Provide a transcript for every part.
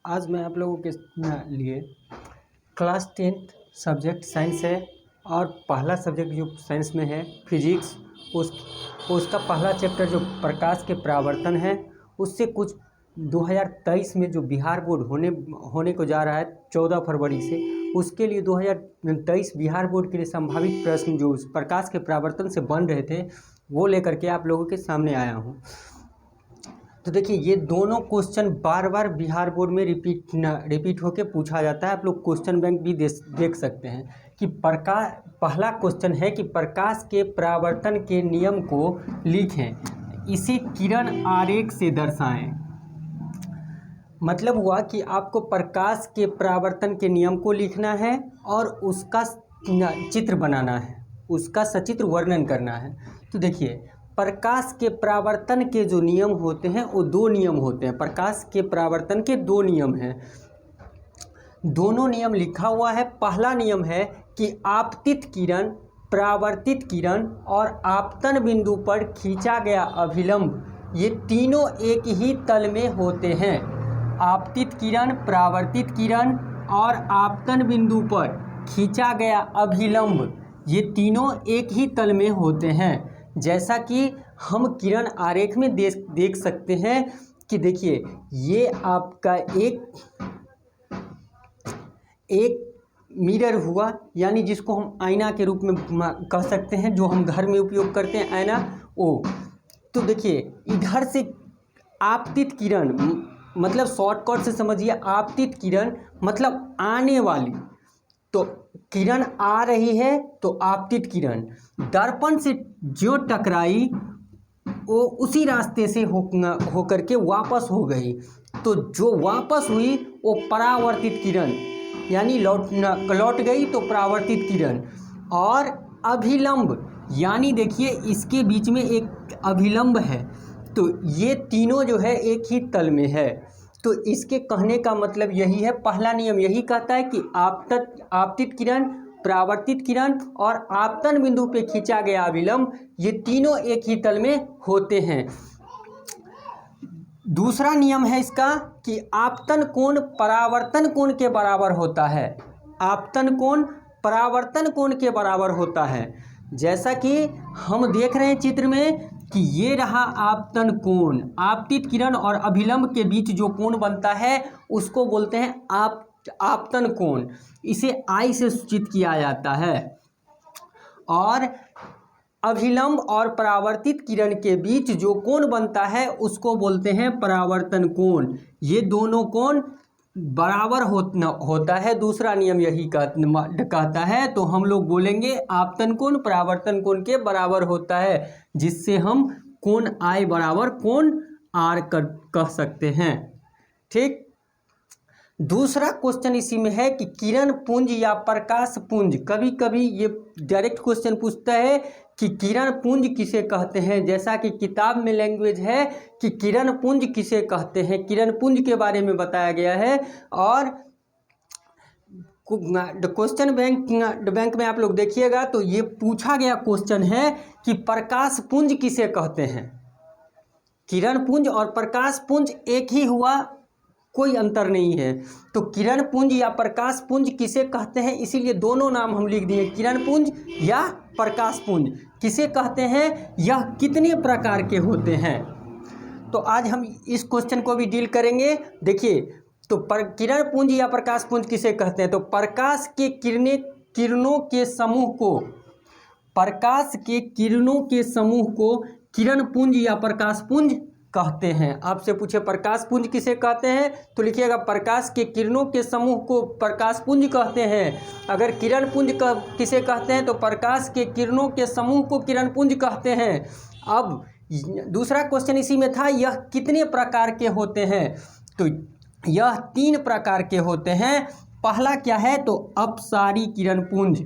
आज मैं आप लोगों के लिए क्लास 10th सब्जेक्ट साइंस है और पहला सब्जेक्ट जो साइंस में है फिजिक्स, उसका पहला चैप्टर जो प्रकाश के परावर्तन है उससे कुछ 2023 में जो बिहार बोर्ड होने को जा रहा है 14 फरवरी से, उसके लिए 2023 बिहार बोर्ड के लिए संभावित प्रश्न जो प्रकाश के परावर्तन से बन रहे थे वो लेकर के आप लोगों के सामने आया हूँ। तो देखिए, ये दोनों क्वेश्चन बार बार बिहार बोर्ड में रिपीट होके पूछा जाता है। आप लोग क्वेश्चन बैंक भी देख सकते हैं कि पहला क्वेश्चन है कि प्रकाश के परावर्तन के नियम को लिखें, इसे किरण आरेख से दर्शाएं। मतलब हुआ कि आपको प्रकाश के परावर्तन के नियम को लिखना है और उसका चित्र बनाना है, उसका सचित्र वर्णन करना है। तो देखिए, प्रकाश के परावर्तन के जो नियम होते हैं वो दो नियम होते हैं। प्रकाश के परावर्तन के दो नियम हैं, दोनों नियम लिखा हुआ है। पहला नियम है कि आपतित किरण, परावर्तित किरण और आपतन बिंदु पर खींचा गया अभिलंब, ये तीनों एक ही तल में होते हैं। आपतित किरण, परावर्तित किरण और आपतन बिंदु पर खींचा गया अभिलंब, ये तीनों एक ही तल में होते हैं। जैसा कि हम किरण आरेख में देख सकते हैं कि देखिए, ये आपका एक मिरर हुआ, यानी जिसको हम आईना के रूप में कह सकते हैं, जो हम घर में उपयोग करते हैं आईना, वो। तो देखिए, इधर से आपतित किरण, मतलब शॉर्टकट से समझिए, आपतित किरण मतलब आने वाली, तो किरण आ रही है तो आपतित किरण दर्पण से जो टकराई वो उसी रास्ते से होकर के वापस हो गई, तो जो वापस हुई वो परावर्तित किरण, यानी लौट गई तो परावर्तित किरण। और अभिलंब, यानी देखिए इसके बीच में एक अभिलंब है, तो ये तीनों जो है एक ही तल में है। तो इसके कहने का मतलब यही है, पहला नियम यही कहता है कि आपतित किरण, परावर्तित किरण और आपतन बिंदु पे खींचा गया अभिलंब, ये तीनों एक ही तल में होते हैं। दूसरा नियम है इसका कि आपतन कोण परावर्तन कोण के बराबर होता है। आपतन कोण परावर्तन कोण के बराबर होता है। जैसा कि हम देख रहे हैं चित्र में कि ये रहा आपतन कोण, आपतित किरण और अभिलंब के बीच जो कोण बनता है उसको बोलते हैं आपतन कोण, इसे आई से सूचित किया जाता है। और अभिलंब और परावर्तित किरण के बीच जो कोण बनता है उसको बोलते हैं परावर्तन कोण। ये दोनों कोण बराबर होता है, दूसरा नियम यही कहता है। तो हम लोग बोलेंगे आपतन कोण परावर्तन कोण के बराबर होता है, जिससे हम कोण आई बराबर कोण आर कह सकते हैं। ठीक। दूसरा क्वेश्चन इसी में है कि किरण पुंज या प्रकाश पुंज, कभी कभी ये डायरेक्ट क्वेश्चन पूछता है कि किरण पुंज किसे कहते हैं। जैसा कि किताब में लैंग्वेज है कि किरण पुंज किसे कहते हैं, किरण पुंज के बारे में बताया गया है। और क्वेश्चन बैंक में आप लोग देखिएगा तो ये पूछा गया क्वेश्चन है कि प्रकाश पुंज किसे कहते हैं। किरण पुंज और प्रकाश पुंज एक ही हुआ, कोई अंतर नहीं है। तो किरण पुंज या प्रकाश पुंज किसे कहते हैं, इसीलिए दोनों नाम हम लिख दिए, किरण पुंज या प्रकाश पुंज किसे कहते हैं, यह कितने प्रकार के होते हैं। तो आज हम इस क्वेश्चन को भी डील करेंगे। देखिए, तो किरण पुंज या प्रकाश पुंज किसे कहते हैं, तो प्रकाश के किरणों के समूह को, प्रकाश के किरणों के समूह को किरण पुंज या प्रकाश पुंज कहते हैं। आपसे पूछे प्रकाश पुंज किसे कहते हैं तो लिखिएगा प्रकाश के किरणों के समूह को प्रकाश पुंज कहते हैं। अगर किरण पुंज किसे कहते हैं तो प्रकाश के किरणों के समूह को किरण पुंज कहते हैं। अब दूसरा क्वेश्चन इसी में था, यह कितने प्रकार के होते हैं, तो यह 3 प्रकार के होते हैं। पहला क्या है तो अपसारी किरण पुंज,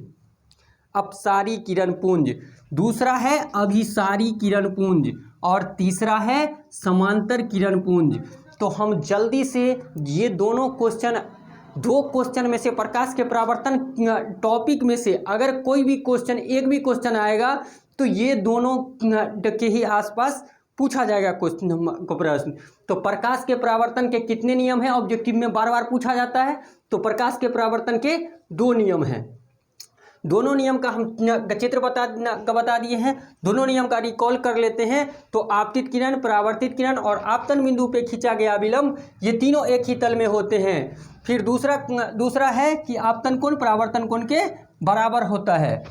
अपसारी किरण पुंज। दूसरा है अभिसारी किरण पुंज और तीसरा है समांतर किरण पुंज। तो हम जल्दी से ये दोनों क्वेश्चन, 2 क्वेश्चन में से प्रकाश के परावर्तन टॉपिक में से अगर कोई भी क्वेश्चन, एक भी क्वेश्चन आएगा तो ये दोनों के ही आसपास पूछा जाएगा क्वेश्चन को प्रश्न। तो प्रकाश के परावर्तन के कितने नियम हैं, ऑब्जेक्टिव में बार बार पूछा जाता है। तो प्रकाश के परावर्तन के 2 नियम हैं। दोनों नियम का हम चित्र बता दिए हैं। दोनों नियम का रिकॉल कर लेते हैं। तो आपतित किरण, परावर्तित किरण और आपतन बिंदु पे खींचा गया विलंब, ये तीनों एक ही तल में होते हैं। फिर दूसरा है कि आपतन कोण परावर्तन कोण के बराबर होता है।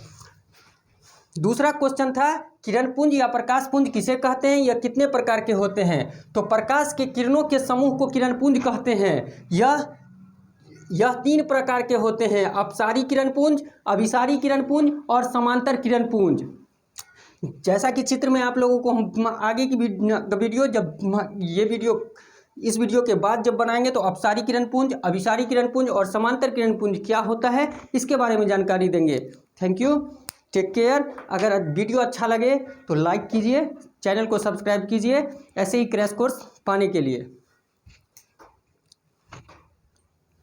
दूसरा क्वेश्चन था किरण पुंज या प्रकाश पुंज किसे कहते हैं, यह कितने प्रकार के होते हैं। तो प्रकाश के किरणों के समूह को किरण पुंज कहते हैं। यह 3 प्रकार के होते हैं, अपसारी किरण पुंज, अभिसारी किरण पुंज और समांतर किरण पुंज। जैसा कि चित्र में आप लोगों को हम आगे की वीडियो इस वीडियो के बाद जब बनाएंगे तो अपसारी किरण पुंज, अभिसारी किरण पुंज और समांतर किरण पुंज क्या होता है इसके बारे में जानकारी देंगे। Thank you, take care. अगर वीडियो अच्छा लगे तो लाइक कीजिए, चैनल को सब्सक्राइब कीजिए ऐसे ही क्रैश कोर्स पाने के लिए।